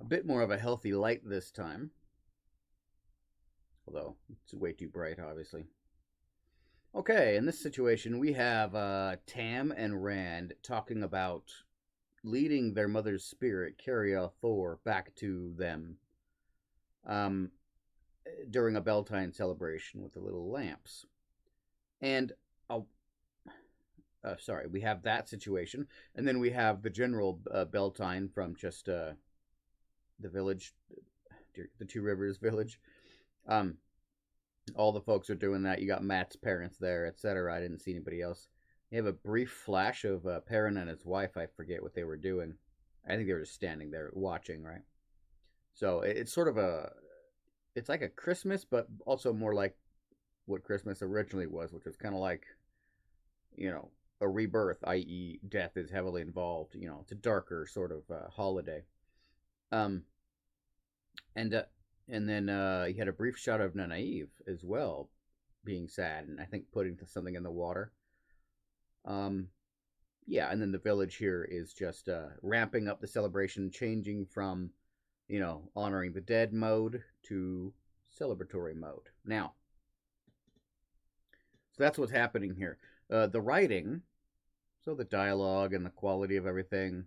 bit more of a healthy light this time, although it's way too bright, obviously. Okay, in this situation, we have Tam and Rand talking about leading their mother's spirit, Carria Thor, back to them um, during a Beltane celebration with the little lamps. And uh, sorry, we have that situation, and then we have the general Beltane from just the village, the Two Rivers village. Um, all the folks are doing that. You got Matt's parents there, etc. I didn't see anybody else. You have a brief flash of Perrin and his wife. I forget what they were doing. I think they were just standing there watching, right? So it's sort of it's like a Christmas, but also more like what Christmas originally was, which was kind of like, you know, a rebirth, i.e., death is heavily involved. You know, it's a darker sort of holiday. Um, and uh, and then you had a brief shot of Naive as well, being sad, and I think putting something in the water. Um, yeah, and then the village here is just ramping up the celebration, changing from, honoring the dead mode to celebratory mode. Now, so that's what's happening here. The writing, so the dialogue and the quality of everything.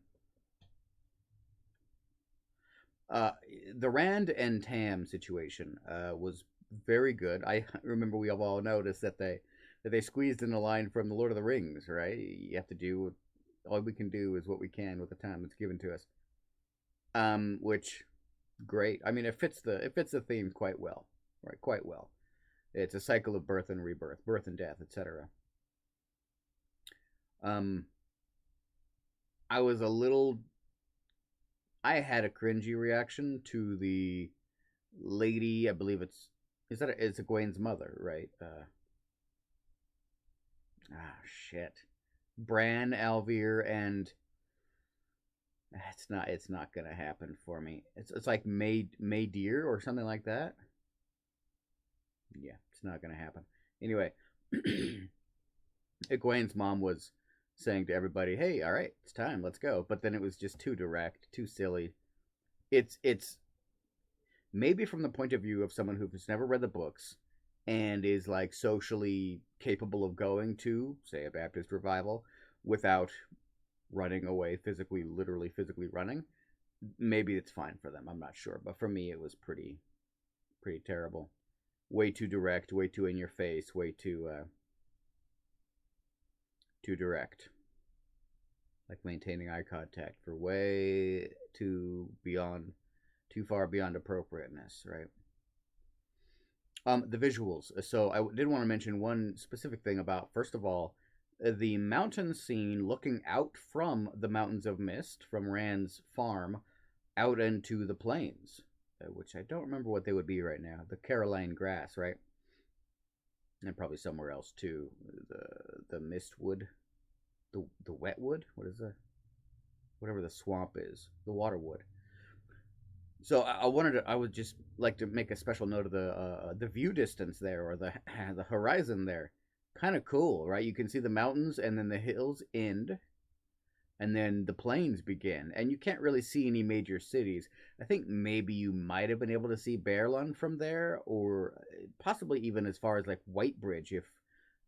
Uh, the Rand and Tam situation was very good. I remember we have all noticed that they squeezed in a line from the Lord of the Rings, right? You have to do all we can do is what we can with the time that's given to us. Which great. I mean, it fits the theme quite well, right? Quite well. It's a cycle of birth and rebirth, birth and death, etc. Um, I was a little. I had a cringy reaction to the lady. I believe it's Egwene's mother, right? Shit. Bran, Alvir, and it's not gonna happen for me. It's like May Deer or something like that. Yeah, it's not gonna happen. Anyway, Egwene's mom was saying to everybody, "Hey, all right, it's time, let's go." But then it was just too direct, too silly. It's maybe from the point of view of someone who's never read the books and is like socially capable of going to, say, a Baptist revival without running away physically, literally physically running. Maybe it's fine for them. I'm not sure, but for me, it was pretty terrible. Way too direct, way too in your face, way too direct. Like maintaining eye contact for way too far beyond appropriateness, right? The visuals. So I did want to mention one specific thing about, first of all, the mountain scene looking out from the Mountains of Mist from Rand's farm out into the plains, which I don't remember what they would be right now. The Caroline grass, right? And probably somewhere else too. The mistwood, the wetwood. What is that? Whatever the swamp is, the waterwood. So I would just like to make a special note of the view distance there, or the the horizon there. Kind of cool, right? You can see the mountains, and then the hills end, and then the plains begin, and you can't really see any major cities. I think maybe you might have been able to see Bearlun from there, or possibly even as far as like Whitebridge, if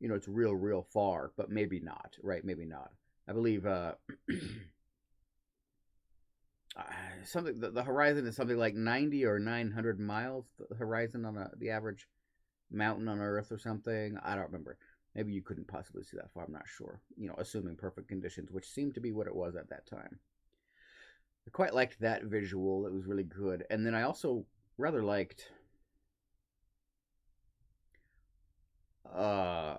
it's real far, but maybe not, right? Maybe not. I believe something the horizon is something like 90 or 900 miles, the horizon on the average mountain on Earth or something. I don't remember. Maybe you couldn't possibly see that far. I'm not sure. Assuming perfect conditions, which seemed to be what it was at that time. I quite liked that visual. It was really good. And then I also rather liked uh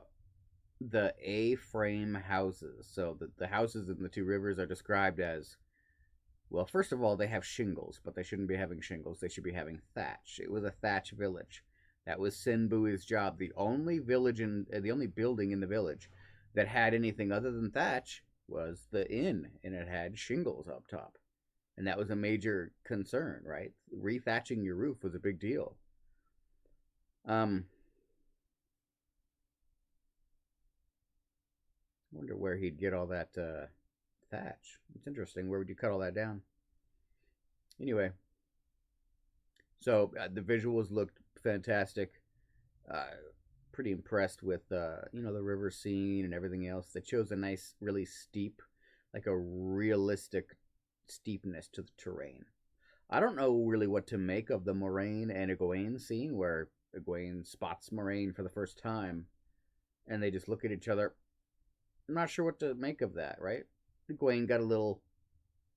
the A-frame houses. So the houses in the Two Rivers are described as, well, first of all, they have shingles, but they shouldn't be having shingles. They should be having thatch. It was a thatch village. That was Sinbui's job. The only building in the village that had anything other than thatch was the inn, and it had shingles up top. And that was a major concern, right? Rethatching your roof was a big deal. Um, I wonder where he'd get all that thatch. It's interesting. Where would you cut all that down? Anyway, So the visuals looked fantastic. Uh, Pretty impressed with the river scene and everything else. That shows a nice, really steep, like a realistic steepness to the terrain. I don't know really what to make of the Moraine and Egwene scene where Egwene spots Moraine for the first time and they just look at each other. I'm not sure what to make of that, right? Egwene got a little,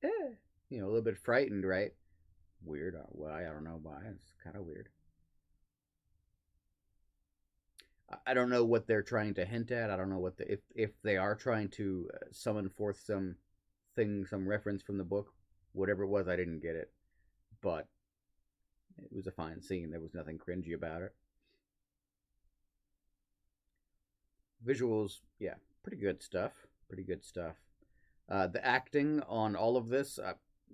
eh, a little bit frightened, right? Weird. Why? I don't know why. It's kind of weird. I don't know what they're trying to hint at. I don't know what if they are trying to summon forth some thing, some reference from the book, whatever it was. I didn't get it, but it was a fine scene. There was nothing cringy about it. Visuals, yeah, pretty good stuff. Pretty good stuff. The acting on all of this,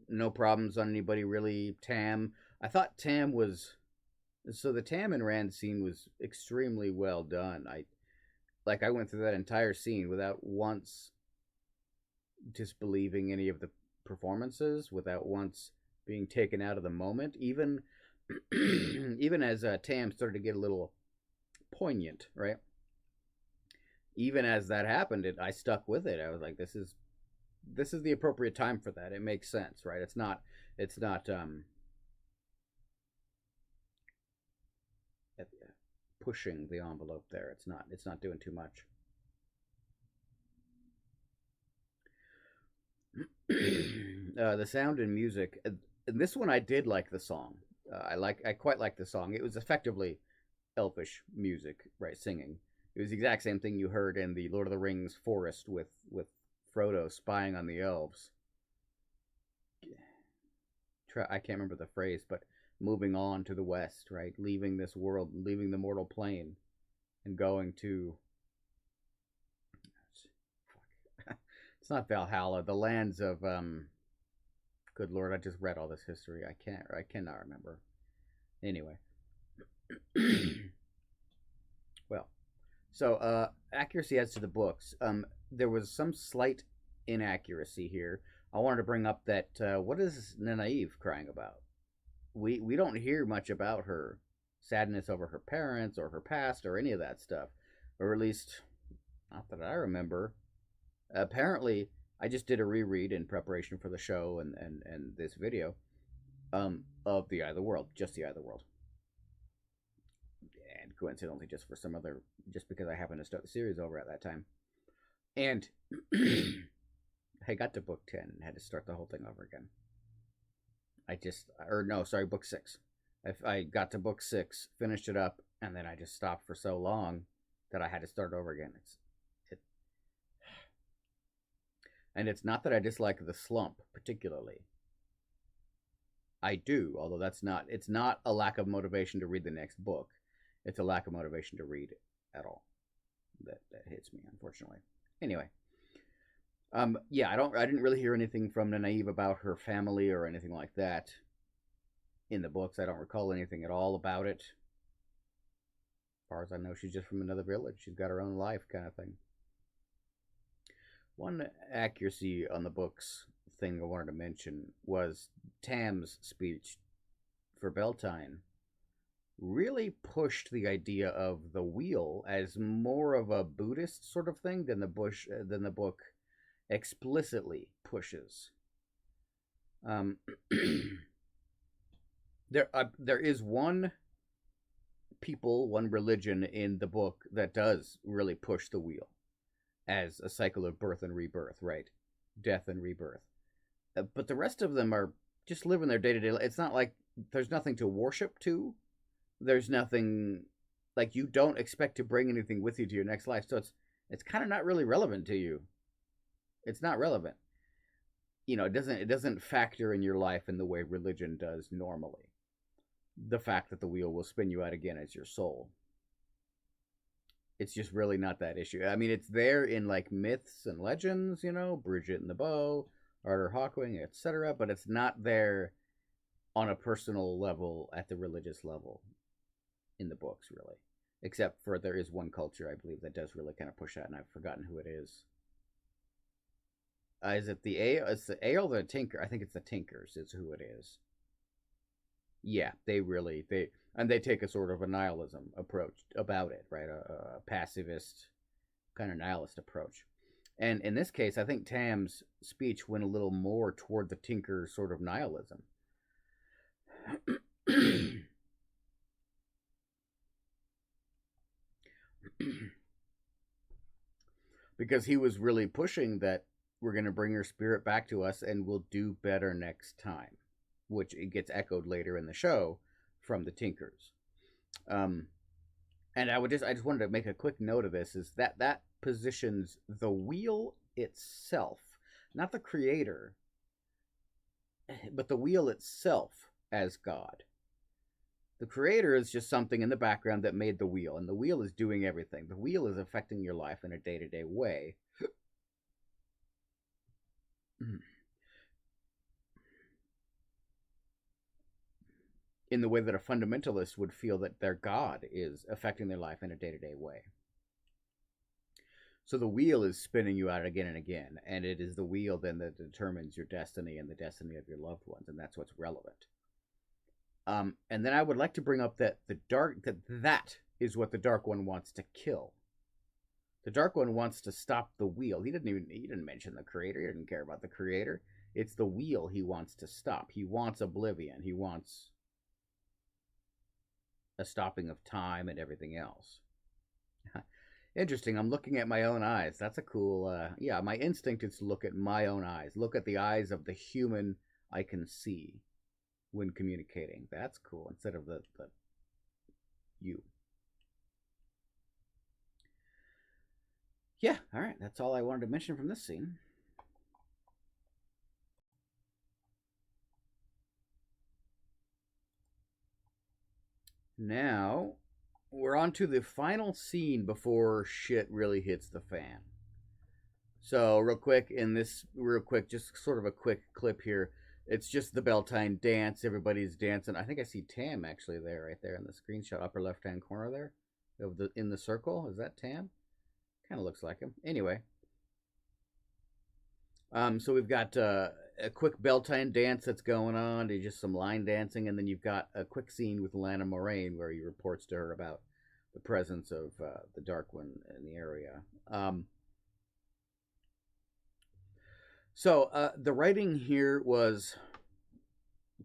no problems on anybody really. Tam, I thought Tam was so the Tam and Rand scene was extremely well done. I went through that entire scene without once disbelieving any of the performances, without once being taken out of the moment. Even even as Tam started to get a little poignant, right? Even as that happened, I stuck with it. I was like, this is the appropriate time for that. It makes sense, right? It's not pushing the envelope there. It's not doing too much. The sound and music. This one I did like the song. I quite like the song. It was effectively elfish music, right? Singing. It was the exact same thing you heard in the Lord of the Rings forest with Frodo spying on the elves. I can't remember the phrase, but moving on to the west, right? Leaving this world, leaving the mortal plane, and going to. It's not Valhalla. The lands of Good Lord, I just read all this history. I cannot remember. Anyway, well, so accuracy as to the books. There was some slight inaccuracy here. I wanted to bring up that what is Nynaeve crying about? We don't hear much about her sadness over her parents or her past or any of that stuff, or at least not that I remember. Apparently, I just did a reread in preparation for the show and this video of the Eye of the World, just the Eye of the World, and coincidentally, just because I happened to start the series over at that time, and I got to book 10 and had to start the whole thing over again. No, sorry, book 6. I got to book 6, finished it up, and then I just stopped for so long that I had to start over again. And it's not that I dislike the slump particularly. I do, although it's not a lack of motivation to read the next book. It's a lack of motivation to read at all. That hits me, unfortunately. Anyway, yeah, I didn't really hear anything from Nynaeve about her family or anything like that in the books. I don't recall anything at all about it. As far as I know, she's just from another village. She's got her own life, kind of thing. One accuracy on the books thing I wanted to mention was Tam's speech for Beltane really pushed the idea of the wheel as more of a Buddhist sort of thing than the book explicitly pushes. There is one religion in the book that does really push the wheel as a cycle of birth and rebirth, right? Death and rebirth. But the rest of them are just living their day to day life. It's not like there's nothing to worship to. There's nothing like you don't expect to bring anything with you to your next life. So it's kind of not really relevant to you. It's not relevant. It doesn't factor in your life in the way religion does normally. The fact that the wheel will spin you out again as your soul. It's just really not that issue. I mean, it's there in like myths and legends, Bridget and the Bow, Arthur Hawkwing, etc. But it's not there on a personal level at the religious level in the books, really. Except for there is one culture, I believe, that does really kind of push that, and I've forgotten who it is. Is it the Ale? It's the Ale or the Tinker? I think it's the Tinkers is who it is. Yeah, they take a sort of a nihilism approach about it, right? A pacifist kind of nihilist approach. And in this case, I think Tam's speech went a little more toward the Tinker sort of nihilism. Because he was really pushing that we're going to bring your spirit back to us and we'll do better next time, which it gets echoed later in the show from the Tinkers. Um, and I just wanted to make a quick note of this is that positions the wheel itself, not the creator, but the wheel itself as God. The creator is just something in the background that made the wheel, and the wheel is doing everything. The wheel is affecting your life in a day-to-day way. In the way that a fundamentalist would feel that their God is affecting their life in a day-to-day way. So the wheel is spinning you out again and again, and it is the wheel then that determines your destiny and the destiny of your loved ones, and that's what's relevant. And then I would like to bring up that that is what the Dark One wants to kill. The Dark One wants to stop the wheel. He didn't mention the creator. He didn't care about the creator. It's the wheel he wants to stop. He wants oblivion. He wants a stopping of time and everything else. Interesting. I'm looking at my own eyes. That's a cool. Yeah, my instinct is to look at my own eyes. Look at the eyes of the human I can see when communicating. That's cool. Instead of the you. Yeah, all right. That's all I wanted to mention from this scene. Now, we're on to the final scene before shit really hits the fan. So, real quick, just sort of a quick clip here. It's just the Beltane dance. Everybody's dancing. I think I see Tam actually there, right there in the screenshot, upper left-hand corner there, in the circle. Is that Tam? Kind of looks like him. Anyway, so we've got a quick Beltane dance that's going on. There's just some line dancing, and then you've got a quick scene with Lana Moraine where he reports to her about the presence of the Dark One in the area. So the writing here was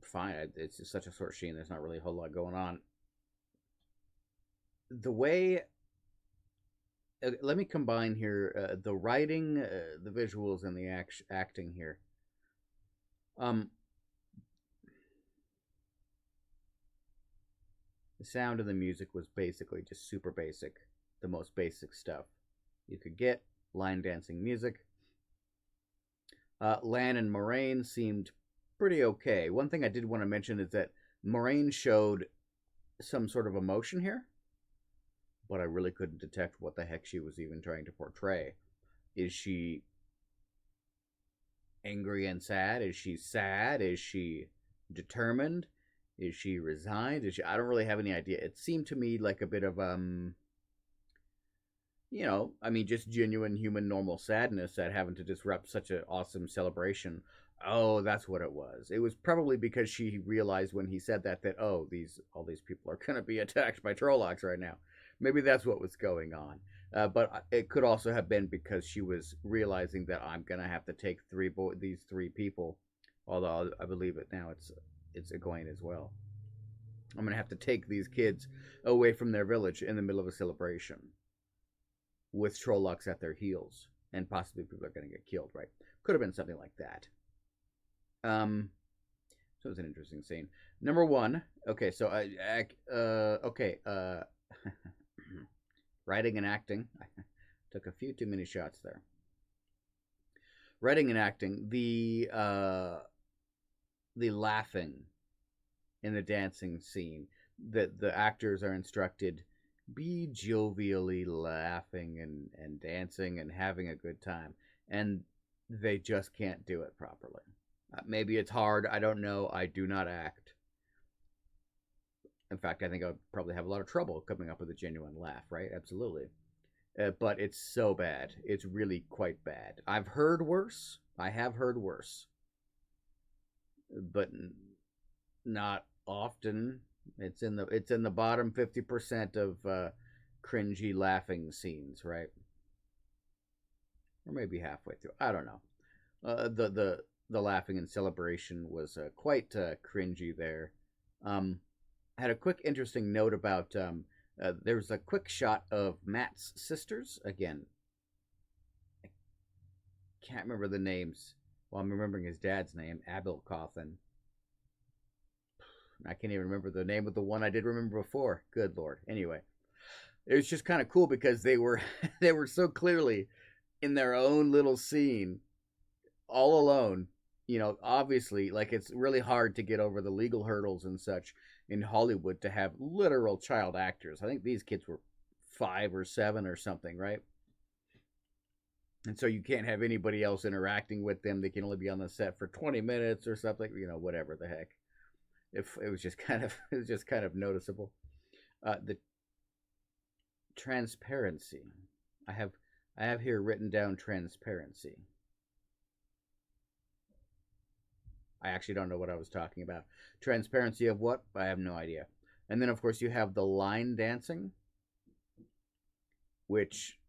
fine. It's just such a short scene. There's not really a whole lot going on. The way let me combine here the writing, the visuals, and the acting here. The sound and the music was basically just super basic, the most basic stuff you could get. Line dancing music. Lan and Moraine seemed pretty okay. One thing I did want to mention is that Moraine showed some sort of emotion here, but I really couldn't detect what the heck she was even trying to portray. Is she angry and sad? Is she sad? Is she determined? Is she resigned? I don't really have any idea. It seemed to me like a bit of just genuine human normal sadness at having to disrupt such an awesome celebration. Oh, that's what it was. It was probably because she realized when he said that all these people are going to be attacked by Trollocs right now. Maybe that's what was going on. But it could also have been because she was realizing that I'm going to have to take these three people, although I believe it now it's Egwene as well. I'm going to have to take these kids away from their village in the middle of a celebration with Trollocs at their heels, and possibly people are going to get killed, right? Could have been something like that. So it was an interesting scene. Number one, okay, so writing and acting. I took a few too many shots there. Writing and acting, the laughing in the dancing scene, that the actors are instructed be jovially laughing and dancing and having a good time, and they just can't do it properly. Maybe it's hard. I don't know. I do not act. In fact, I think I would probably have a lot of trouble coming up with a genuine laugh, right? Absolutely. But it's so bad. It's really quite bad. I've heard worse. I have heard worse. But not often. It's in the bottom 50% of cringy laughing scenes, right? Or maybe halfway through. I don't know. The laughing and celebration was quite cringy there. I had a quick interesting note about there was a quick shot of Matt's sisters. Again, I can't remember the names. Well, I'm remembering his dad's name, Abil Cawthon. I can't even remember the name of the one I did remember before. Good Lord. Anyway, it was just kind of cool because they were they were so clearly in their own little scene, all alone. Obviously, like it's really hard to get over the legal hurdles and such in Hollywood to have literal child actors. I think these kids were 5 or 7 or something, right? And so you can't have anybody else interacting with them. They can only be on the set for 20 minutes or something, whatever the heck. If it was just kind of it was just kind of noticeable. The transparency. I have here written down transparency. I actually don't know what I was talking about. Transparency of what? I have no idea. And then, of course, you have the line dancing, which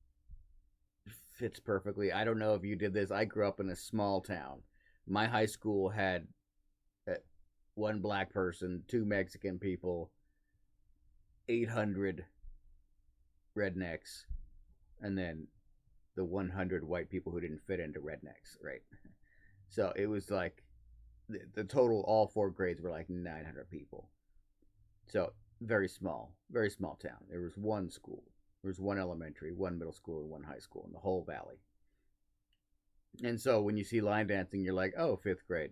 fits perfectly. I don't know if you did this. I grew up in a small town. My high school had one black person, 2 Mexican people, 800 rednecks, and then the 100 white people who didn't fit into rednecks, right? So it was like the total, all 4 grades were like 900 people. So very small town. There was one school. There was one elementary, one middle school, and one high school in the whole valley. And so when you see line dancing, you're like, oh, fifth grade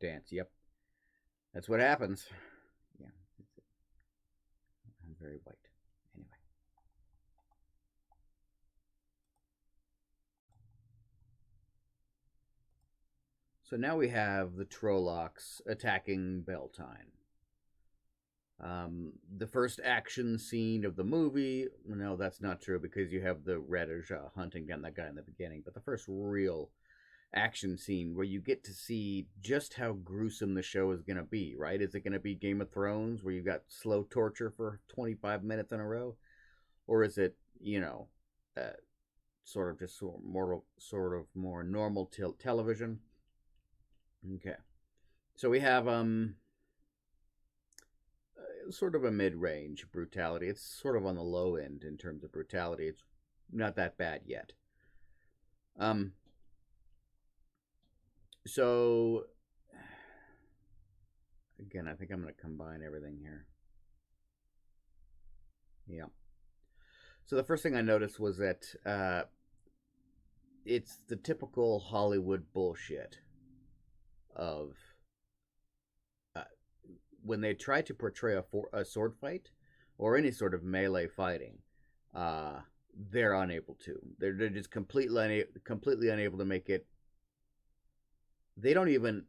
dance. Yep. That's what happens. Yeah. I'm very white. Anyway. So now we have the Trollocs attacking Beltane. The first action scene of the movie, no, that's not true because you have the Reddish hunting down that guy in the beginning. But the first real action scene where you get to see just how gruesome the show is going to be, right? Is it going to be Game of Thrones where you got slow torture for 25 minutes in a row? Or is it, sort of just sort of more normal television? Okay. So we have sort of a mid-range brutality. It's sort of on the low end in terms of brutality. It's not that bad yet. So again, I think I'm going to combine everything here. Yeah. So the first thing I noticed was that it's the typical Hollywood bullshit of when they try to portray a sword fight or any sort of melee fighting, they're unable to. They're just completely unable to make it. They don't even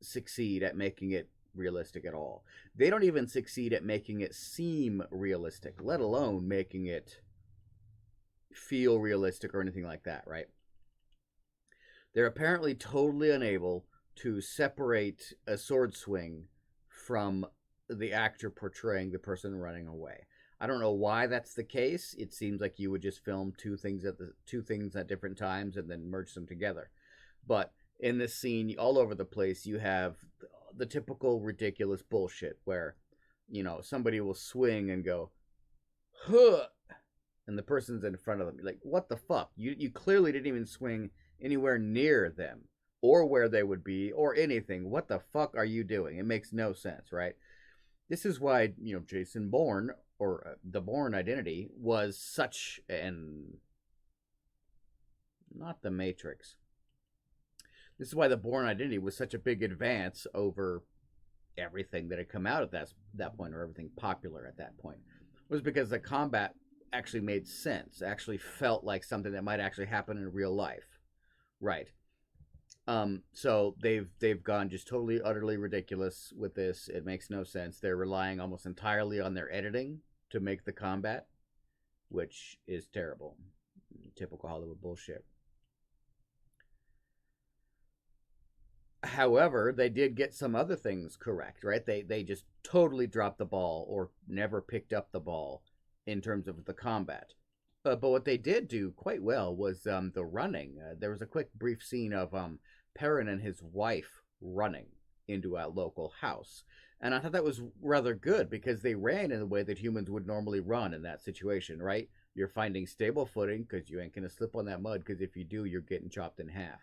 succeed at making it realistic at all. They don't even succeed at making it seem realistic, let alone making it feel realistic or anything like that, right? They're apparently totally unable to separate a sword swing from the actor portraying the person running away. I don't know why that's the case. It seems like you would just film two things at different times and then merge them together. But in this scene, all over the place, you have the typical ridiculous bullshit where, somebody will swing and go, huh, and the person's in front of them. You're like, what the fuck? You clearly didn't even swing anywhere near them or where they would be or anything. What the fuck are you doing? It makes no sense, right? This is why, Jason Bourne, or the Bourne Identity, was such an... not the Matrix. This is why the Bourne Identity was such a big advance over everything that had come out at that point, or everything popular at that point. It was because the combat actually made sense, actually felt like something that might actually happen in real life. Right. So they've gone just totally, utterly ridiculous with this. It makes no sense. They're relying almost entirely on their editing to make the combat, which is terrible. Typical Hollywood bullshit. However, they did get some other things correct, right? They just totally dropped the ball or never picked up the ball in terms of the combat. But what they did do quite well was the running. There was a quick brief scene of Perrin and his wife running into a local house. And I thought that was rather good because they ran in the way that humans would normally run in that situation, right? You're finding stable footing because you ain't going to slip on that mud, because if you do, you're getting chopped in half.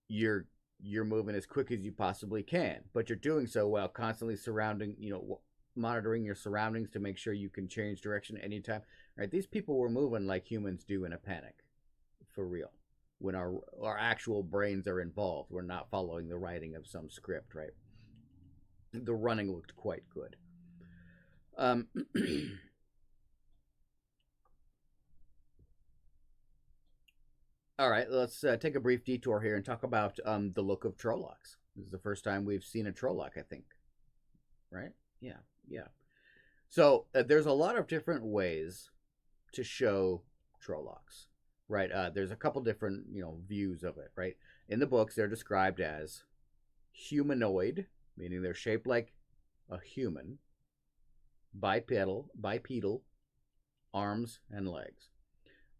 You're moving as quick as you possibly can, but you're doing so while constantly monitoring your surroundings to make sure you can change direction anytime. Right? These people were moving like humans do in a panic, for real. When our actual brains are involved, we're not following the writing of some script, right? The running looked quite good. All right, let's take a brief detour here and talk about the look of Trollocs. This is the first time we've seen a Trolloc, I think. Right? Yeah, yeah. So there's a lot of different ways to show Trollocs, right? There's a couple different, views of it, right? In the books, they're described as humanoid, meaning they're shaped like a human, bipedal, arms and legs.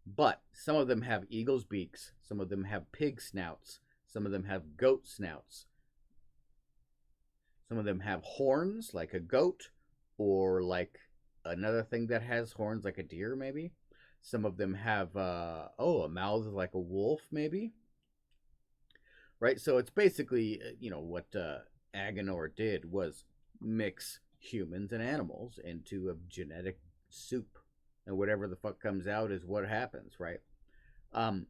But some of them have eagle's beaks, some of them have pig snouts, some of them have goat snouts. Some of them have horns like a goat, or like another thing that has horns like a deer, maybe. Some of them have a mouth like a wolf, maybe. Right? So it's basically, what Agenor did was mix humans and animals into a genetic soup. And whatever the fuck comes out is what happens, right? And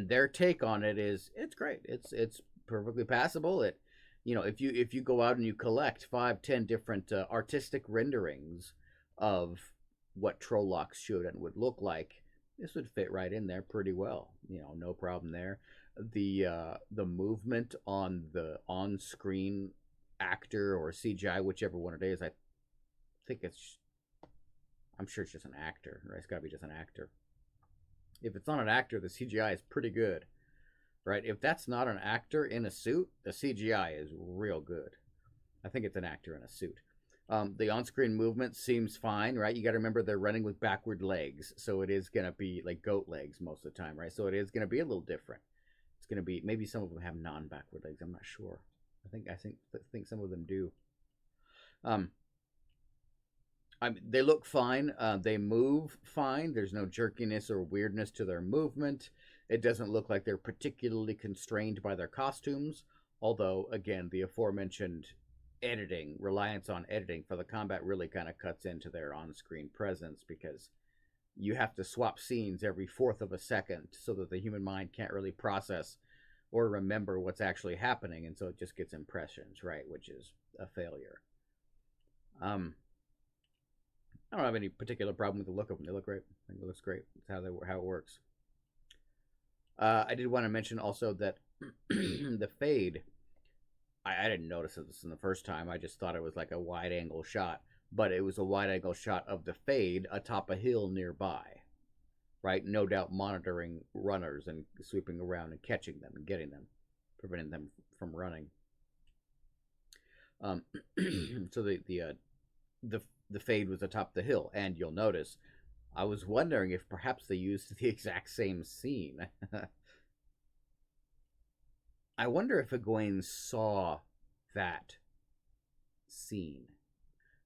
their take on it is it's great. It's perfectly passable. If you go out and you collect 5-10 different artistic renderings of what Trollocs should and would look like, this would fit right in there pretty well. No problem there. The movement on the on-screen actor or CGI, whichever one it is, I'm sure it's just an actor, right? It's got to be just an actor. If it's not an actor, the CGI is pretty good, right? If that's not an actor in a suit, the CGI is real good. I think it's an actor in a suit. The on-screen movement seems fine, right? You got to remember they're running with backward legs, so it is going to be like goat legs most of the time, right? So it is going to be a little different. It's going to be, maybe some of them have non-backward legs. I'm not sure. I think some of them do. They look fine. They move fine. There's no jerkiness or weirdness to their movement. It doesn't look like they're particularly constrained by their costumes. Although, again, the aforementioned reliance on editing for the combat really kind of cuts into their on-screen presence, because you have to swap scenes every fourth of a second so that the human mind can't really process or remember what's actually happening, and so it just gets impressions, right, which is a failure. I don't have any particular problem with the look of them. They look great. I think it looks great. It's how it works. I did want to mention also that the fade, I didn't notice this in the first time. I just thought it was like a wide-angle shot. But it was a wide-angle shot of the fade atop a hill nearby. Right? No doubt monitoring runners and sweeping around and catching them and getting them, preventing them from running. So the fade was atop the hill, and you'll notice, I was wondering if perhaps they used the exact same scene. I wonder if Egwene saw that scene.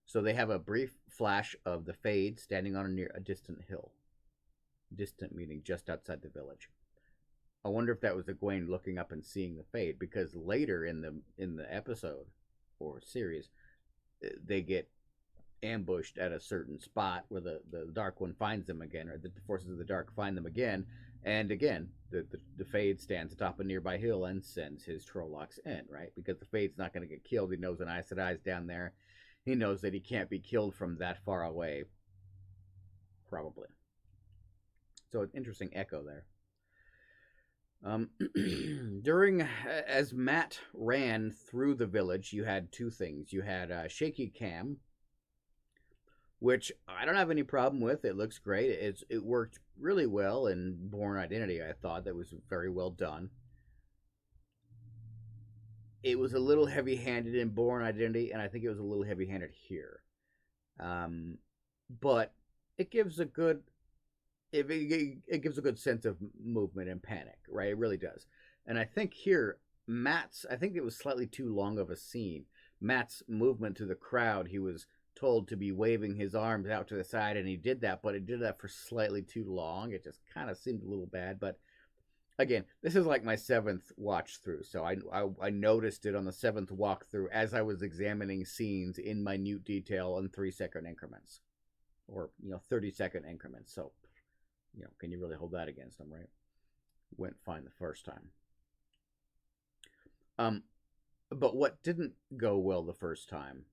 So they have a brief flash of the fade standing on a distant hill. Distant meaning just outside the village. I wonder if that was Egwene looking up and seeing the fade, because later in the episode or series, they get ambushed at a certain spot where the Dark One finds them again, or the forces of the Dark find them again, and again the Fade stands atop a nearby hill and sends his Trollocs in, right? Because the Fade's not going to get killed. He knows an Aes Sedai's down there. He knows that he can't be killed from that far away, probably. So an interesting echo there. As Matt ran through the village, you had two things. You had shaky cam, which I don't have any problem with. It looks great. It worked really well in Bourne Identity, I thought. That was very well done. it was a little heavy-handed in Born Identity, and I think it was a little heavy-handed here. Um, but it gives a good it gives a good sense of movement and panic, right? It really does. And I think here, I think it was slightly too long of a scene. Matt's movement to the crowd, he was told to be waving his arms out to the side, and he did that, but he did that for slightly too long. It just kind of seemed a little bad. But again, this is like my seventh watch through, so I noticed it on the seventh walkthrough as I was examining scenes in minute detail in 3-second increments, or 30-second increments. So can you really hold that against them, right? Went fine the first time. But what didn't go well the first time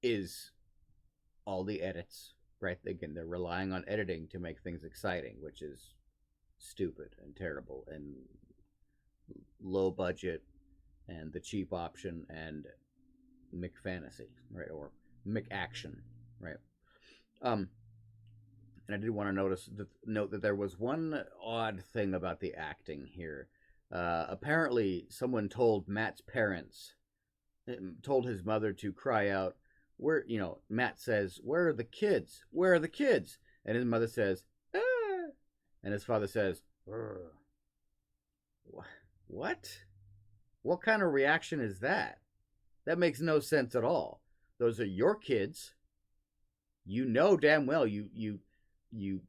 is all the edits, right? Again, they're relying on editing to make things exciting, which is stupid and terrible and low budget and the cheap option and McFantasy, right? Or McAction, right? And I did want to note that there was one odd thing about the acting here. Apparently, someone told Matt's parents, told his mother to cry out, "Where?" Matt says, "Where are the kids? Where are the kids?" And his mother says, "Ah," and his father says, "Urgh." What? What kind of reaction is that? That makes no sense at all. Those are your kids. You know damn well you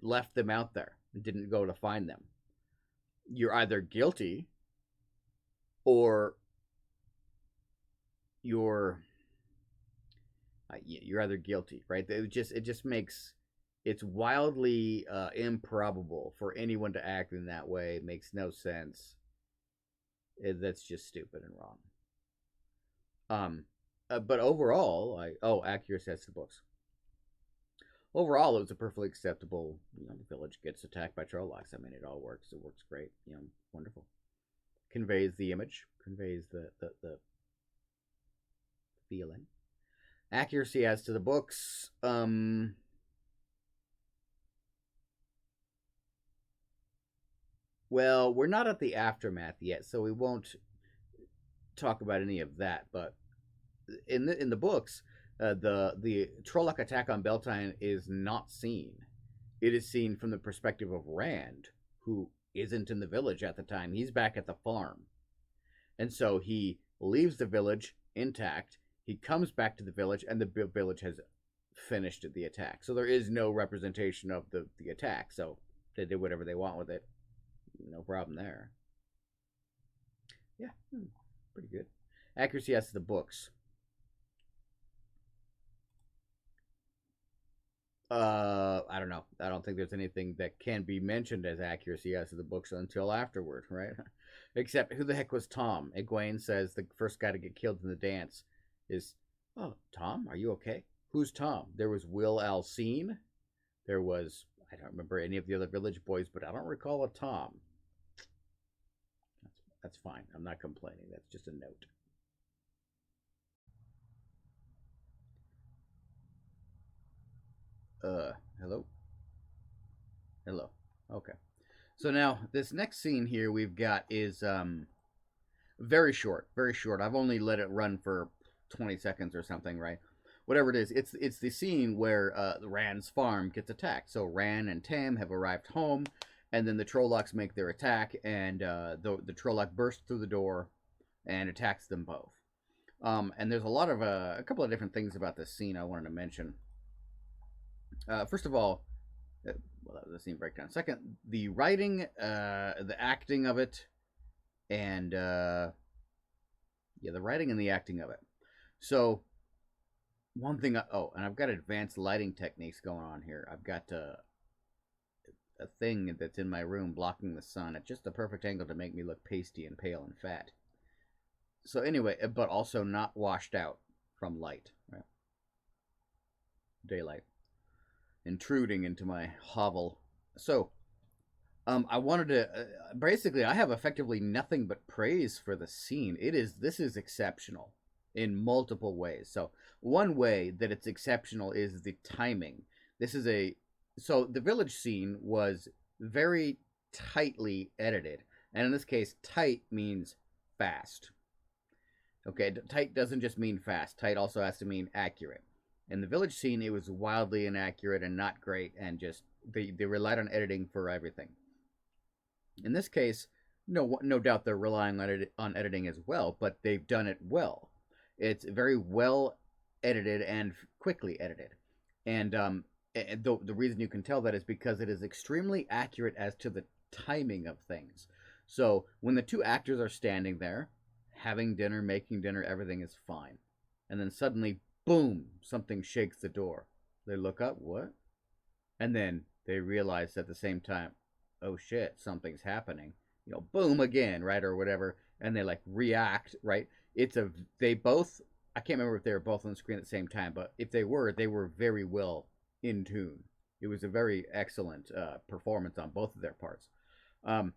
left them out there and didn't go to find them. You're either guilty or you're either guilty, right? It just makes it's wildly improbable for anyone to act in that way. It makes no sense. That's just stupid and wrong. But overall, accuracy as to the books. Overall, it was a perfectly acceptable. The village gets attacked by Trollocs. I mean, it all works. It works great. Wonderful. Conveys the image. Conveys the feeling. Accuracy as to the books. Well, we're not at the aftermath yet, so we won't talk about any of that. But in the books, the Trolloc attack on Beltane is not seen. It is seen from the perspective of Rand, who isn't in the village at the time. He's back at the farm. And so he leaves the village intact. He comes back to the village, and the village has finished the attack. So there is no representation of the attack. So they did whatever they want with it. No problem there. Yeah, pretty good. Accuracy as to the books. I don't know. I don't think there's anything that can be mentioned as accuracy as to the books until afterward, right? Except, who the heck was Tom? Egwene says the first guy to get killed in the dance is, "Oh, Tom, are you okay?" Who's Tom? There was Will Alcine. There was, I don't remember any of the other village boys, but I don't recall a Tom. That's fine. I'm not complaining. That's just a note. Hello? Hello. Okay. So now, this next scene here we've got is very short. Very short. I've only let it run for 20 seconds or something, right? Whatever it is, it's the scene where Rand's farm gets attacked. So Rand and Tam have arrived home, and then the Trollocs make their attack, and the Trolloc bursts through the door and attacks them both. And there's a couple of different things about this scene I wanted to mention. First of all, well, that was the scene breakdown. Second, the writing, the acting of it, and the writing and the acting of it. So one thing, and I've got advanced lighting techniques going on here. I've got a thing that's in my room blocking the sun at just the perfect angle to make me look pasty and pale and fat. So anyway, but also not washed out from light, right? Daylight intruding into my hovel. So I wanted to basically, I have effectively nothing but praise for the scene. This is exceptional in multiple ways. So one way that it's exceptional is the timing. So the village scene was very tightly edited, and in this case, tight means fast. Okay, tight doesn't just mean fast. Tight also has to mean accurate. In the village scene, it was wildly inaccurate and not great, and just they relied on editing for everything. In this case, no doubt they're relying on editing as well, but they've done it well. It's very well edited and quickly edited, and the reason you can tell that is because it is extremely accurate as to the timing of things. So when the two actors are standing there, having dinner, making dinner, everything is fine, and then suddenly, boom, something shakes the door. They look up, what? And then they realize at the same time, oh shit, something's happening. Boom again, right, or whatever, and they like react, right? It's a they both. I can't remember if they were both on the screen at the same time, but if they were very well in tune. It was a very excellent performance on both of their parts. Um,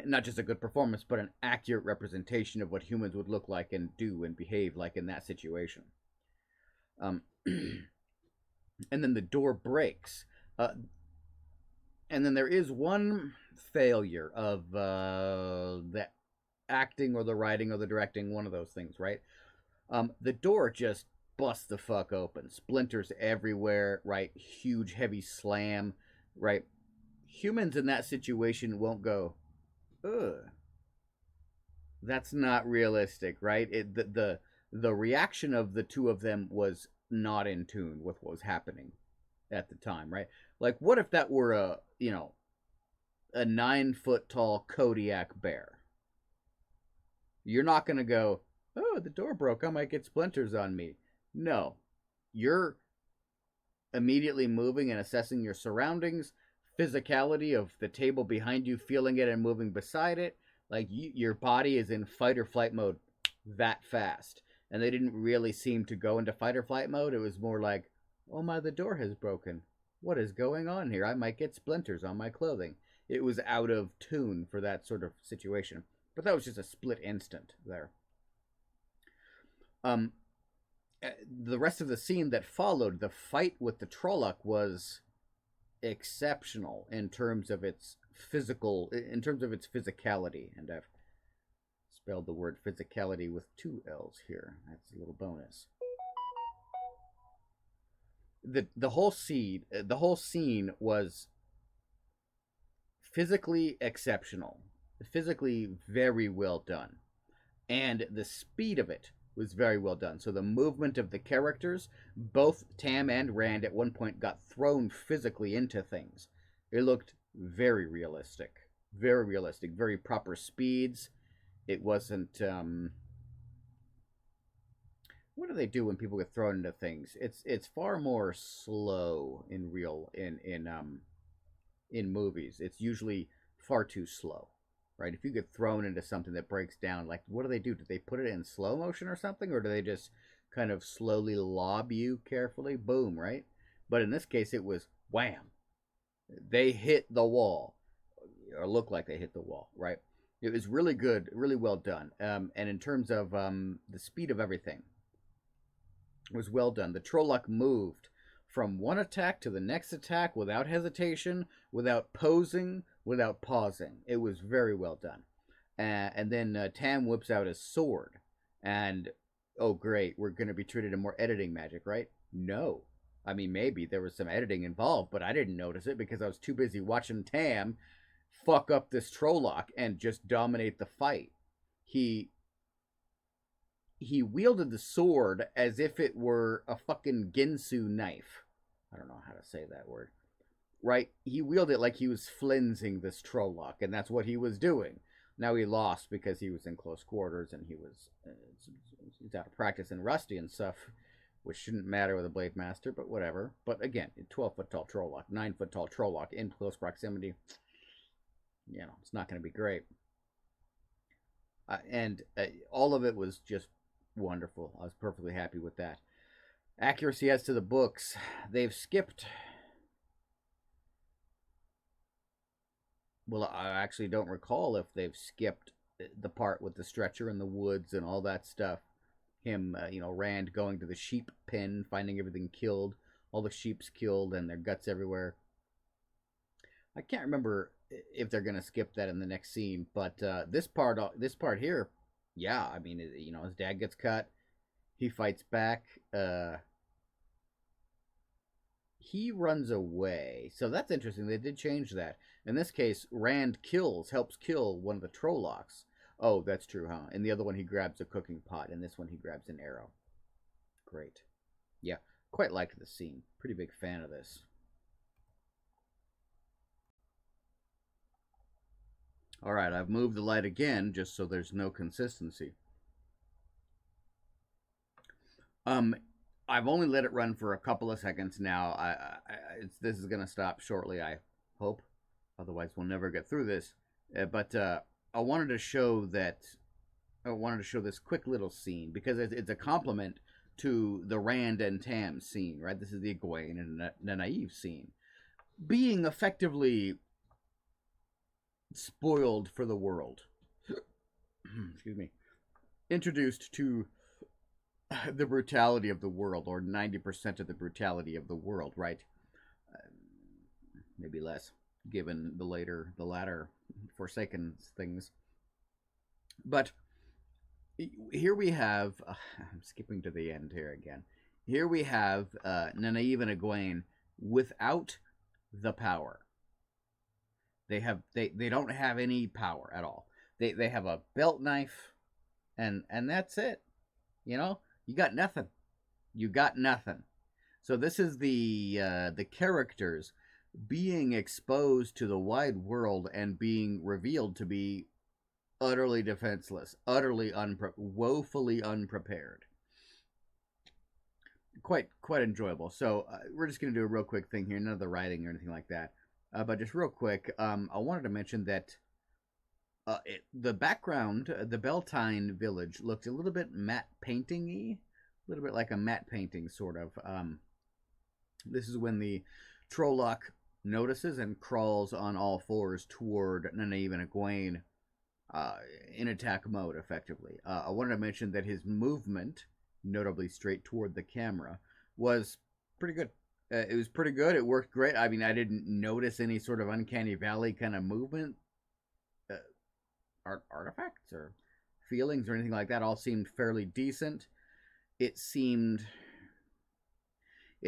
Not just a good performance, but an accurate representation of what humans would look like and do and behave like in that situation. Um, and then the door breaks. And then there is one failure of the acting or the writing or the directing, one of those things, right? The door just busts the fuck open. Splinters everywhere, right? Huge, heavy slam, right? Humans in that situation won't go, ugh. That's not realistic, right? The reaction of the two of them was not in tune with what was happening at the time, right? Like, what if that were a 9 foot tall Kodiak bear? You're not gonna go, oh, the door broke, I might get splinters on me. No, you're immediately moving and assessing your surroundings, physicality of the table behind you, feeling it and moving beside it. Like your body is in fight or flight mode that fast. And they didn't really seem to go into fight or flight mode. It was more like, oh my, the door has broken. What is going on here? I might get splinters on my clothing. It was out of tune for that sort of situation. But that was just a split instant there. The rest of the scene that followed, the fight with the Trolloc, was exceptional in terms of its physicality. And I've spelled the word physicality with 2 L's here. That's a little bonus. The whole scene was physically exceptional, physically very well done, and the speed of it was very well done. So the movement of the characters, both Tam and Rand at one point got thrown physically into things. It looked very realistic, very proper speeds. It wasn't what do they do when people get thrown into things? It's far more slow in movies. It's usually far too slow, right? If you get thrown into something that breaks down, like, what do? Do they put it in slow motion or something, or do they just kind of slowly lob you carefully? Boom, right? But in this case, it was wham. They hit the wall, or looked like they hit the wall, right? It was really good, really well done. And in terms of the speed of everything, it was well done. The Trolloc moved from one attack to the next attack without hesitation, without posing, without pausing. It was very well done. And then Tam whips out his sword. And, oh, great, we're going to be treated to more editing magic, right? No. I mean, maybe there was some editing involved, but I didn't notice it because I was too busy watching Tam fuck up this Trolloc and just dominate the fight. He wielded the sword as if it were a fucking Ginsu knife. I don't know how to say that word. Right? He wielded it like he was flinsing this Trolloc, and that's what he was doing. Now he lost because he was in close quarters and he's out of practice and rusty and stuff, which shouldn't matter with a Blade Master, but whatever. But again, 12-foot tall Trolloc, 9-foot tall Trolloc in close proximity, it's not going to be great. And all of it was just wonderful. I was perfectly happy with that. Accuracy as to the books, they've skipped. Well, I actually don't recall if they've skipped the part with the stretcher in the woods and all that stuff. Him, Rand going to the sheep pen, finding everything killed, all the sheep's killed and their guts everywhere. I can't remember if they're going to skip that in the next scene, but this part here, Yeah, I mean, his dad gets cut. He fights back. He runs away. So that's interesting. They did change that. In this case, Rand helps kill one of the Trollocs. Oh, that's true, huh? In the other one, he grabs a cooking pot. In this one, he grabs an arrow. Great. Yeah, quite like the scene. Pretty big fan of this. All right, I've moved the light again just so there's no consistency. Um, I've only let it run for a couple of seconds now. This is gonna stop shortly. I hope. Otherwise, we'll never get through this. But I wanted to show that. I wanted to show this quick little scene because it's a compliment to the Rand and Tam scene, right? This is the Egwene and the Naive scene, being effectively spoiled for the world. Excuse me. Introduced to the brutality of the world, or 90% of the brutality of the world, right? Maybe less, given the latter Forsaken things. But here we have, I'm skipping to the end here again. Here we have Nynaeve and Egwene without the power. They don't have any power at all. They have a belt knife, and that's it. You got nothing. You got nothing. So this is the characters being exposed to the wide world and being revealed to be utterly defenseless, woefully unprepared. Quite enjoyable. So we're just going to do a real quick thing here, none of the writing or anything like that. But just real quick, I wanted to mention that the background, the Beltane village, looked a little bit matte painting-y, a little bit like a matte painting, sort of. This is when the Trolloc notices and crawls on all fours toward Nynaeve and Egwene in attack mode, effectively. I wanted to mention that his movement, notably straight toward the camera, was pretty good. It was pretty good. It worked great. I mean, I didn't notice any sort of uncanny valley kind of movement, artifacts or feelings or anything like that. All seemed fairly decent. It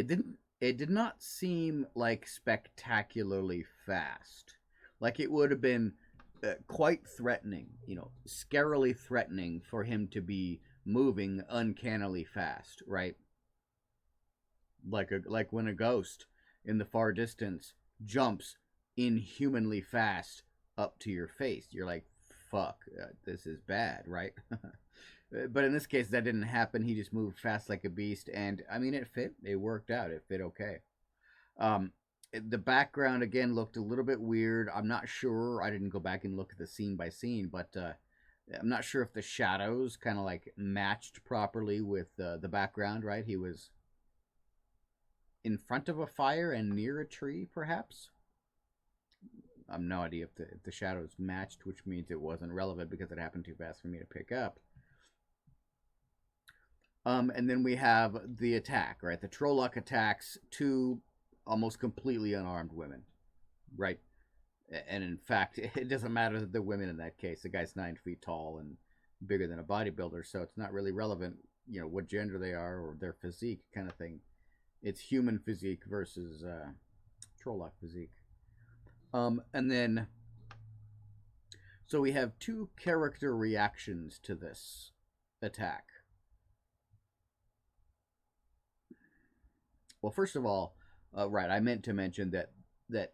did not seem like spectacularly fast. Like it would have been quite threatening, scarily threatening for him to be moving uncannily fast, right? Like when a ghost in the far distance jumps inhumanly fast up to your face. You're like, fuck, this is bad, right? But in this case, that didn't happen. He just moved fast like a beast, and I mean, it fit. It worked out. It fit okay. The background again looked a little bit weird. I'm not sure. I didn't go back and look at the scene by scene, but I'm not sure if the shadows kind of like matched properly with the background. Right? He was in front of a fire and near a tree, perhaps. I'm no idea if the shadows matched, which means it wasn't relevant because it happened too fast for me to pick up. And then we have the attack, right? The Trolloc attacks two almost completely unarmed women, right? And in fact, it doesn't matter that they're women in that case. The guy's 9 feet tall and bigger than a bodybuilder, so it's not really relevant, what gender they are or their physique kind of thing. It's human physique versus Trolloc physique. And then, so we have two character reactions to this attack. Well, first of all, right, I meant to mention that the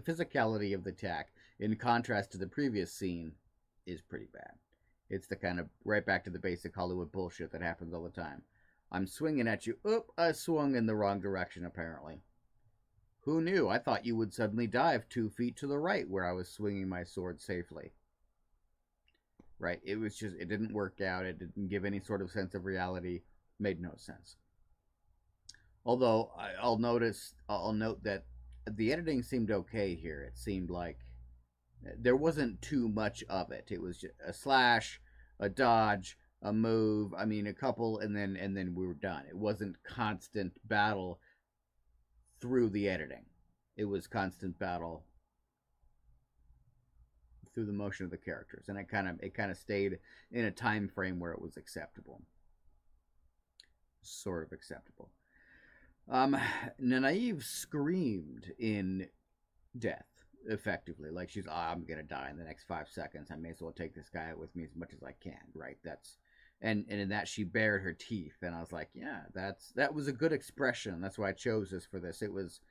physicality of the attack, in contrast to the previous scene, is pretty bad. It's the kind of right back to the basic Hollywood bullshit that happens all the time. I'm swinging at you. Oop, I swung in the wrong direction, apparently. Who knew? I thought you would suddenly dive 2 feet to the right where I was swinging my sword safely. Right? It didn't work out. It didn't give any sort of sense of reality. Made no sense. Although I'll note that the editing seemed okay here. It seemed like there wasn't too much of it. It was just a slash, a dodge, a move. I mean, a couple, and then we were done. It wasn't constant battle through the editing. It was constant battle through the motion of the characters, and it kind of stayed in a time frame where it was acceptable, sort of acceptable. Nynaeve screamed in death, effectively. Like she's, I'm gonna die in the next 5 seconds. I may as well take this guy with me as much as I can, right? That's and in that she bared her teeth, and I was like, yeah, that was a good expression. That's why I chose this for this. It was,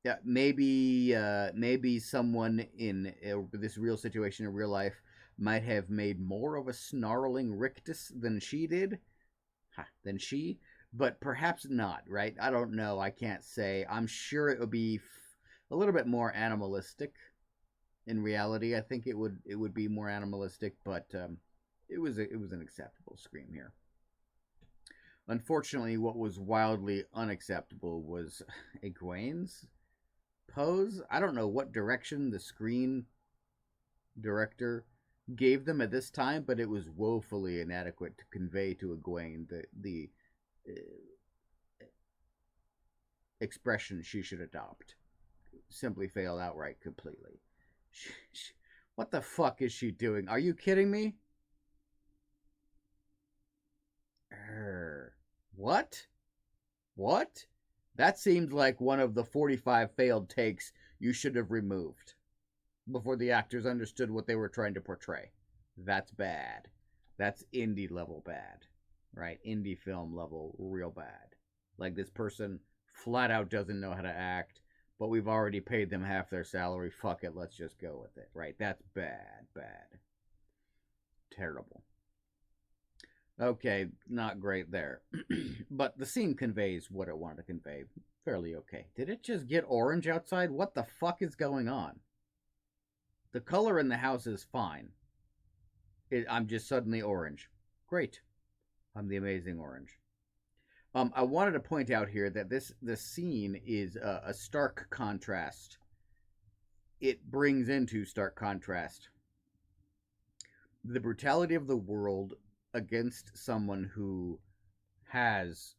yeah, maybe someone in this real situation in real life might have made more of a snarling rictus than she did, but perhaps not, right? I don't know. I can't say. I'm sure it would be a little bit more animalistic. In reality, I think it would be more animalistic, but it was an acceptable scream here. Unfortunately, what was wildly unacceptable was Egwene's pose. I don't know what direction the screen director gave them at this time, but it was woefully inadequate to convey to Egwene the expression she should adopt. Simply failed outright completely. What the fuck is she doing? Are you kidding me? What? What? That seems like one of the 45 failed takes you should have removed before the actors understood what they were trying to portray. That's bad. That's indie level bad, right? Indie film level real bad. Like, this person flat out doesn't know how to act, but we've already paid them half their salary. Fuck it, let's just go with it, right? That's bad. Terrible. Okay, not great there. But the scene conveys what it wanted to convey fairly okay. Did it just get orange outside? What the fuck is going on? The color in the house is fine. I'm just suddenly orange. Great. I'm the amazing orange. I wanted to point out here that this scene is a stark contrast. It brings into stark contrast the brutality of the world against someone who has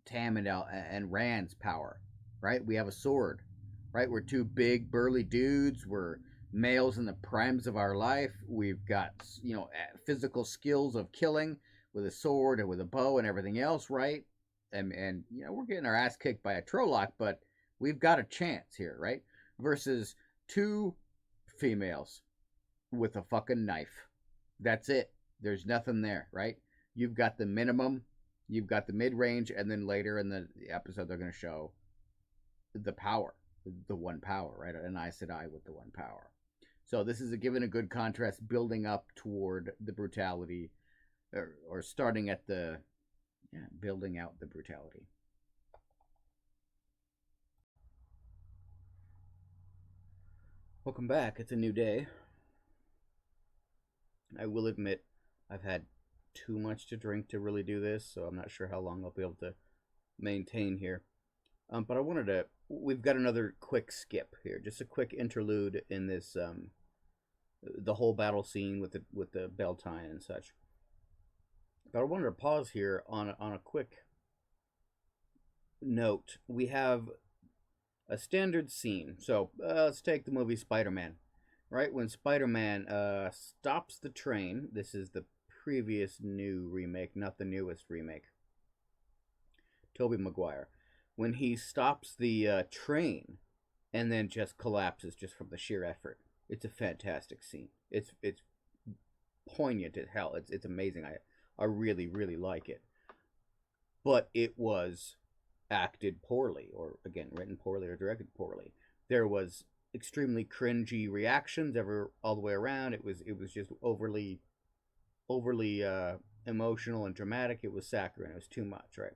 Tam and Rand's power, right? We have a sword, right? We're two big, burly dudes. We're males in the primes of our life. We've got, physical skills of killing with a sword and with a bow and everything else, right? And we're getting our ass kicked by a Trolloc, but we've got a chance here, right? Versus two females with a fucking knife. That's it. There's nothing there, right? You've got the minimum, you've got the mid-range, and then later in the episode they're going to show the power, the one power, right? An Aes Sedai with the one power. So this is given a good contrast, building up toward the brutality, or starting at building out the brutality. Welcome back. It's a new day. I will admit I've had too much to drink to really do this, so I'm not sure how long I'll be able to maintain here. But we've got another quick skip here, just a quick interlude in this, the whole battle scene with the Beltane and such. But I wanted to pause here on a quick note. We have a standard scene. So let's take the movie Spider-Man. Right when Spider-Man stops the train, this is the previous new remake, not the newest remake. Tobey Maguire. When he stops the train and then just collapses just from the sheer effort. It's a fantastic scene. It's poignant as hell. It's amazing. I really, really like it. But it was acted poorly, or again, written poorly or directed poorly. There was extremely cringy reactions all the way around. It was just overly emotional and dramatic. It was saccharine. It was too much, right?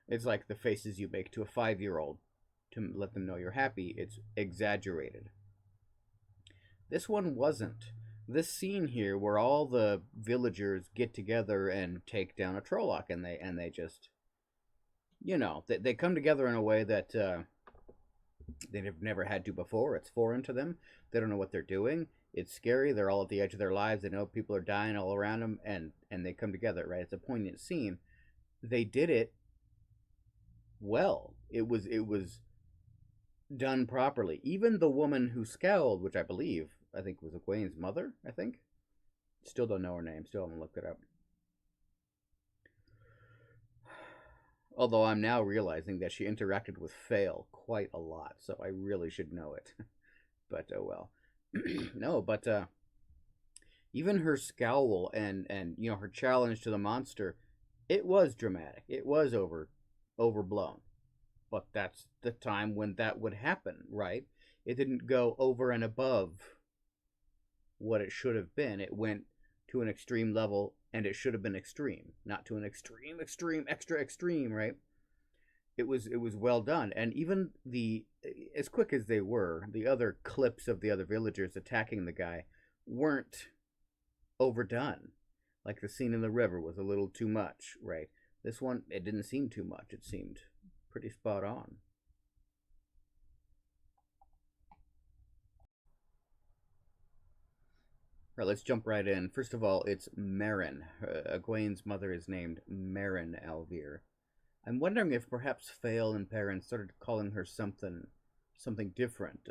It's like the faces you make to a 5-year-old to let them know you're happy. It's exaggerated. This one wasn't. This scene here, where all the villagers get together and take down a Trolloc, and they just, they come together in a way that they've never had to before. It's foreign to them. They don't know what they're doing. It's scary. They're all at the edge of their lives. They know people are dying all around them, and they come together, right? It's a poignant scene. They did it well. It was done properly. Even the woman who scowled, which I believe I think was Egwene's mother, I think. Still don't know her name. Still haven't looked it up. Although I'm now realizing that she interacted with Fail quite a lot, so I really should know it. But oh well. No, but even her scowl and her challenge to the monster, it was dramatic. It was overblown. But that's the time when that would happen, right? It didn't go over and above what it should have been. It went to an extreme level, and it should have been extreme, not to an extreme, extra extreme, right? It was well done, and even the as quick as they were, the other clips of the other villagers attacking the guy weren't overdone. Like the scene in the river was a little too much, right? This one, it didn't seem too much. It seemed pretty spot on. All right, let's jump right in. First of all, it's Marin. Egwene's mother is named Marin Alvear. I'm wondering if perhaps Fail and Perrin started calling her something different.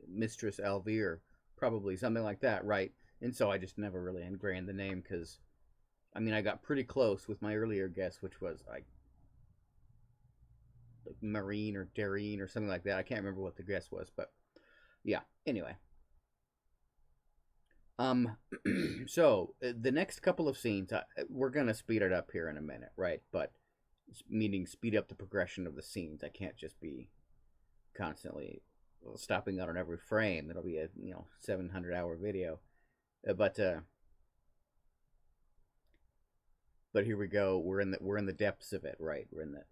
Mistress Alvear, probably something like that, right? And so I just never really ingrained the name because, I mean, I got pretty close with my earlier guess, which was like Marine or Darine or something like that. I can't remember what the guess was, but yeah. Anyway, um, so the next couple of scenes, we're gonna speed it up here in a minute, right? But meaning speed up the progression of the scenes. I can't just be constantly stopping out on every frame. That'll be a 700-hour video. But here we go. We're in the depths of it, right? We're in the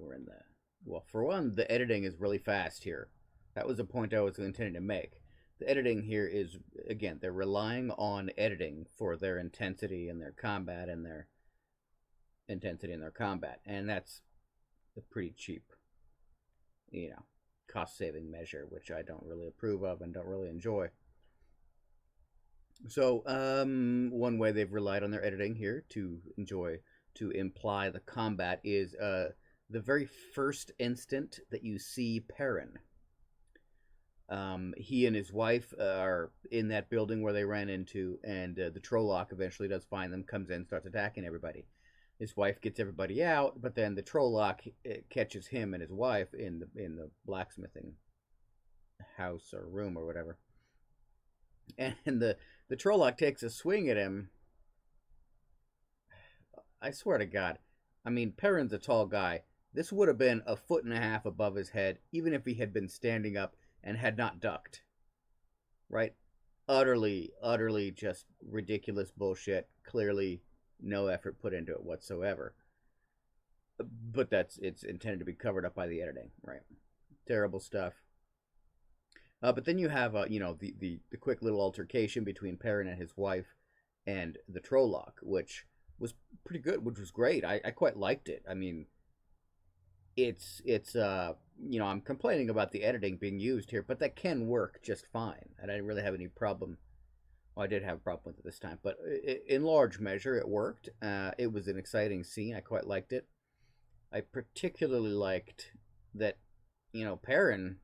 well. For one, the editing is really fast here. That was a point I was intending to make. The editing here is, again, they're relying on editing for their intensity and their combat and their intensity in their combat, and that's a pretty cheap, cost-saving measure, which I don't really approve of and don't really enjoy. So, one way they've relied on their editing here to imply the combat is the very first instant that you see Perrin. He and his wife are in that building where they ran into, and the Trolloc eventually does find them, comes in, starts attacking everybody. His wife gets everybody out, but then the Trolloc catches him and his wife in the blacksmithing house or room or whatever. And the Trolloc takes a swing at him. I swear to God, I mean, Perrin's a tall guy. This would have been a foot and a half above his head, even if he had been standing up and had not ducked. Right? Utterly, utterly just ridiculous bullshit. Clearly no effort put into it whatsoever. But it's intended to be covered up by the editing, right? Terrible stuff. But then you have the quick little altercation between Perrin and his wife and the Trolloc, which was pretty good, which was great. I quite liked it. I mean, it's I'm complaining about the editing being used here, but that can work just fine, and I didn't really have any problem. Well, I did have a problem with it this time, but in large measure, it worked. It was an exciting scene. I quite liked it. I particularly liked that, Perrin,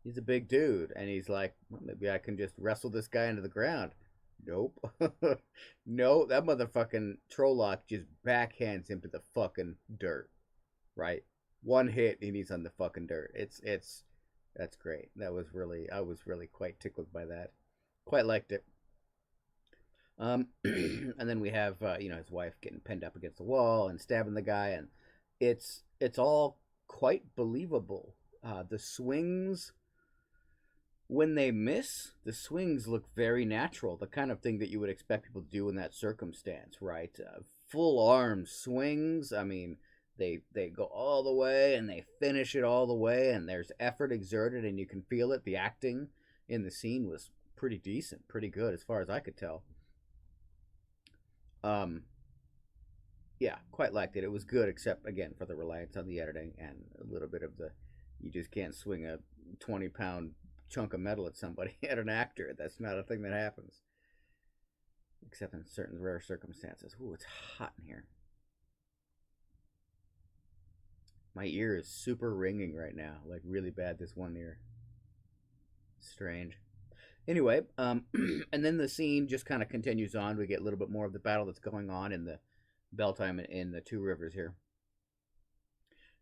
he's a big dude, and he's like, well, maybe I can just wrestle this guy into the ground. Nope. No, that motherfucking Trolloc just backhands him to the fucking dirt. Right? One hit and he's on the fucking dirt. That's great. I was really quite tickled by that. Quite liked it. And then we have his wife getting pinned up against the wall and stabbing the guy, and it's all quite believable. The swings, when they miss, the swings look very natural, the kind of thing that you would expect people to do in that circumstance, right? Full arm swings. I mean, they go all the way and they finish it all the way, and there's effort exerted, and you can feel it. The acting in the scene was pretty decent, pretty good as far as I could tell. Yeah, quite liked it. It was good, except again for the reliance on the editing and a little bit of the you just can't swing a 20-pound chunk of metal at somebody at an actor. That's not a thing that happens, except in certain rare circumstances. Ooh, it's hot in here. My ear is super ringing right now, like really bad. This one ear. Strange. Anyway, and then the scene just kind of continues on. We get a little bit more of the battle that's going on in the Beltime in the Two Rivers here.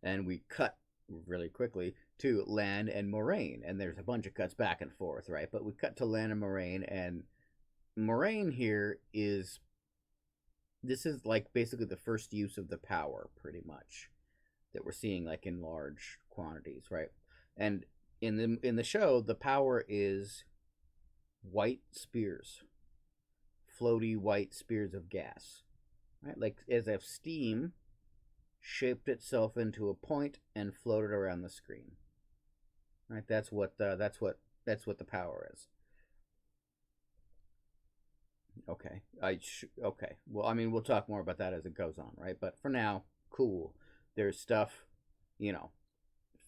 And we cut really quickly to Lan and Moraine, and there's a bunch of cuts back and forth, right? But we cut to Lan and Moraine here is, this is like basically the first use of the power, pretty much, that we're seeing like in large quantities, right? And in the show, the power is white spears, floaty white spears of gas, right? Like as if steam shaped itself into a point and floated around the screen, right? That's what the power is. Okay, okay. Well, I mean, we'll talk more about that as it goes on, right? But for now, cool. There's stuff, you know,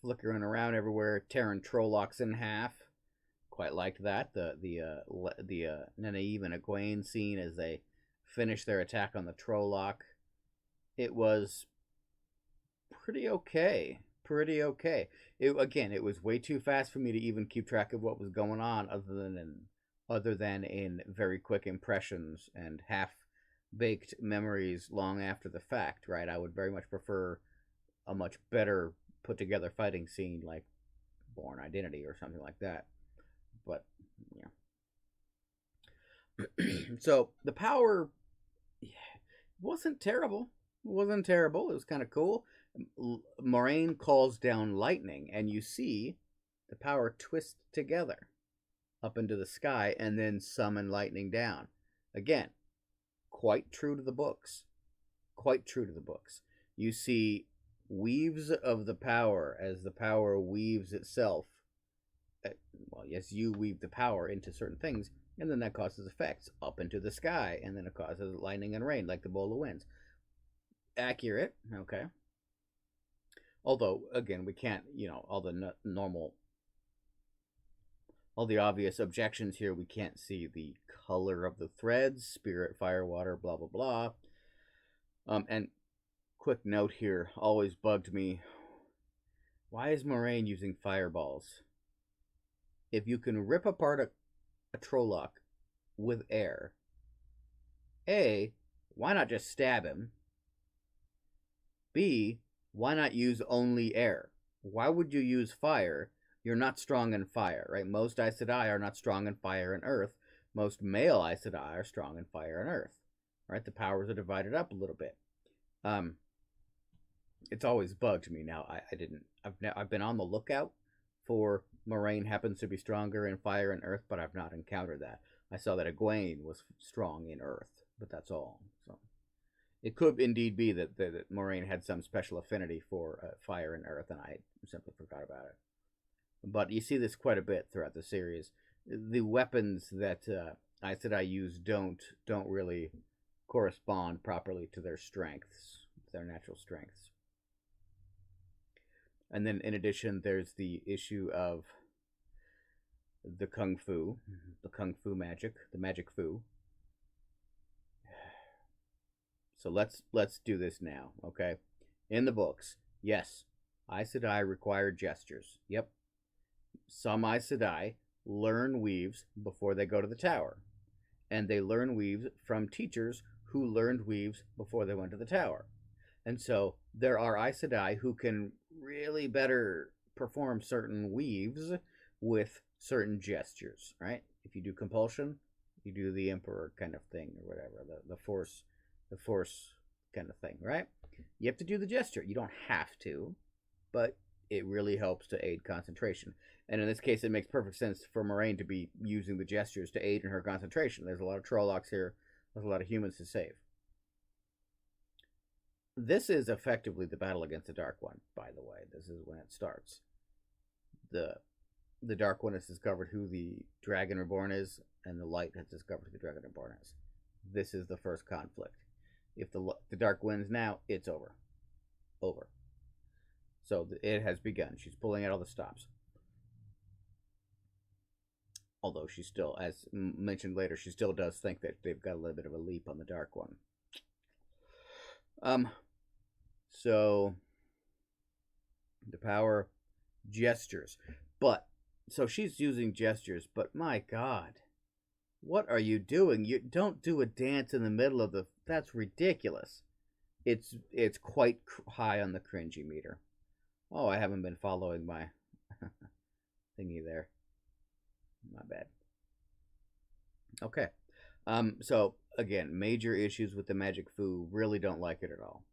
flickering around everywhere, tearing Trollocs in half. Quite liked that. The Nynaeve and Egwene scene as they finish their attack on the Trolloc. It was pretty okay. Pretty okay. It was way too fast for me to even keep track of what was going on, other than in very quick impressions and half-baked memories long after the fact, right? I would very much prefer a much better put-together fighting scene like Born Identity or something like that. But, yeah. So, the power wasn't terrible. It wasn't terrible. It was kind of cool. Moraine calls down lightning, and you see the power twist together up into the sky and then summon lightning down. Again, quite true to the books. Quite true to the books. You see weaves of the power as the power weaves itself. Well, yes, you weave the power into certain things, and then that causes effects up into the sky, and then it causes lightning and rain, like the bowl of winds. Accurate, okay. Although, again, we can't, all the all the obvious objections here. We can't see the color of the threads, spirit, fire, water, blah, blah, blah. And quick note here, always bugged me. Why is Moraine using fireballs? If you can rip apart a Trolloc with air, A, why not just stab him? B, why not use only air? Why would you use fire? You're not strong in fire, right? Most Aes Sedai are not strong in fire and earth. Most male Aes Sedai are strong in fire and earth, right? The powers are divided up a little bit. It's always bugged me. Now, I've been on the lookout for Moraine happens to be stronger in fire and earth, but I've not encountered that. I saw that Egwene was strong in earth, but that's all. So it could indeed be that Moraine had some special affinity for fire and earth, and I simply forgot about it. But you see this quite a bit throughout the series. The weapons that Aes Sedai use don't really correspond properly to their strengths, their natural strengths. And then, in addition, there's the issue of the kung fu magic, the magic fu. So let's do this now, okay? In the books, yes, Aes Sedai require gestures. Yep. Some Aes Sedai learn weaves before they go to the tower. And they learn weaves from teachers who learned weaves before they went to the tower. And so there are Aes Sedai who can really better perform certain weaves with certain gestures, right? If you do compulsion, you do the Emperor kind of thing or whatever, the force kind of thing, right? You have to do the gesture. You don't have to, but it really helps to aid concentration. And in this case, it makes perfect sense for Moraine to be using the gestures to aid in her concentration. There's a lot of Trollocs here. There's a lot of humans to save. This is effectively the battle against the Dark One, by the way. This is when it starts. The Dark One has discovered who the Dragon Reborn is, and the Light has discovered who the Dragon Reborn is. This is the first conflict. If the Dark wins now, it's over. Over. So it has begun. She's pulling out all the stops. Although she still, as mentioned later, she still does think that they've got a little bit of a leap on the Dark One. So the power gestures. But So she's using gestures, but my God, what are you doing? You don't do a dance in the middle of the. That's ridiculous. It's quite high on the cringy meter. Oh, I haven't been following my thingy there. My bad. Okay. So again, major issues with the Magic Fu. Really don't like it at all.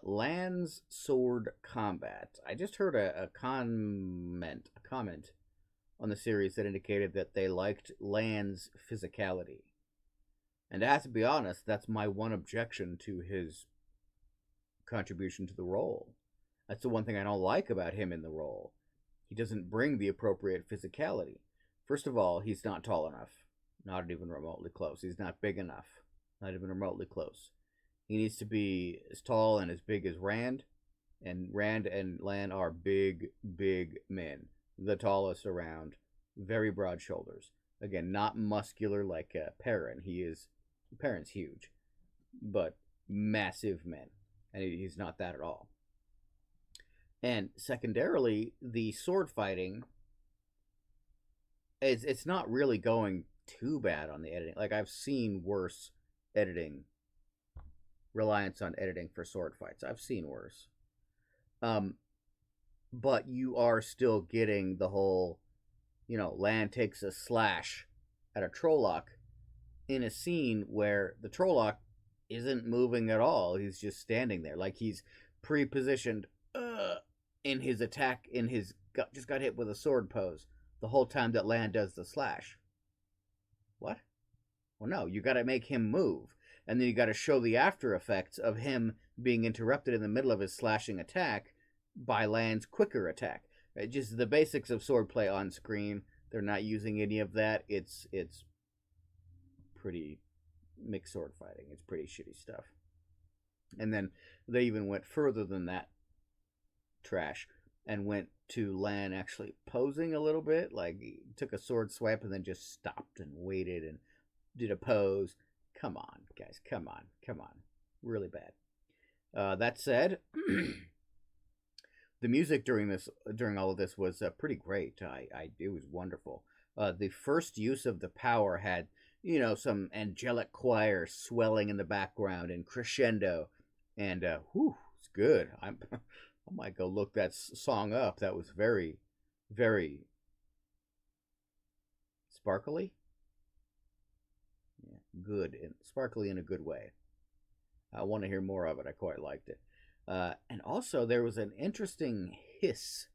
Lan's sword combat. I just heard a comment on the series that indicated that they liked Lan's physicality. And I have to be honest, that's my one objection to his contribution to the role. That's the one thing I don't like about him in the role. He doesn't bring the appropriate physicality. First of all, he's not tall enough. Not even remotely close. He's not big enough. Not even remotely close. He needs to be as tall and as big as Rand. And Rand and Lan are big, big men. The tallest around. Very broad shoulders. Again, not muscular like Perrin. Perrin's huge. But massive men. And he's not that at all. And secondarily, the sword fighting, it's not really going too bad on the editing. Like, I've seen worse editing, reliance on editing for sword fights. I've seen worse. But you are still getting the whole, Lan takes a slash at a Trolloc in a scene where the Trolloc isn't moving at all. He's just standing there. Like, he's pre-positioned in his attack, just got hit with a sword pose the whole time that Lan does the slash. What? Well, no, you got to make him move. And then you got to show the after effects of him being interrupted in the middle of his slashing attack by Lan's quicker attack. Just the basics of swordplay on screen. They're not using any of that. It's pretty mixed sword fighting. It's pretty shitty stuff. And then they even went further than that trash and went to Lan actually posing a little bit. Like, he took a sword swipe and then just stopped and waited and did a pose. Come on, guys. Come on. Really bad. That said, the music during all of this was pretty great. It was wonderful. The first use of the power had, some angelic choir swelling in the background and crescendo, and it's good. I might go look that song up. That was very, very sparkly. Yeah, good and sparkly in a good way. I want to hear more of it. I quite liked it. And also, there was an interesting hiss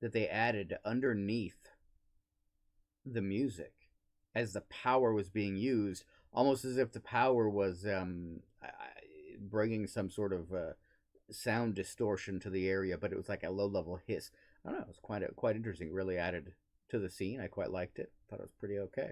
that they added underneath the music as the power was being used, almost as if the power was bringing some sort of sound distortion to the area, but it was like a low-level hiss. I don't know. It was quite interesting. It really added to the scene. I quite liked it. Thought it was pretty okay.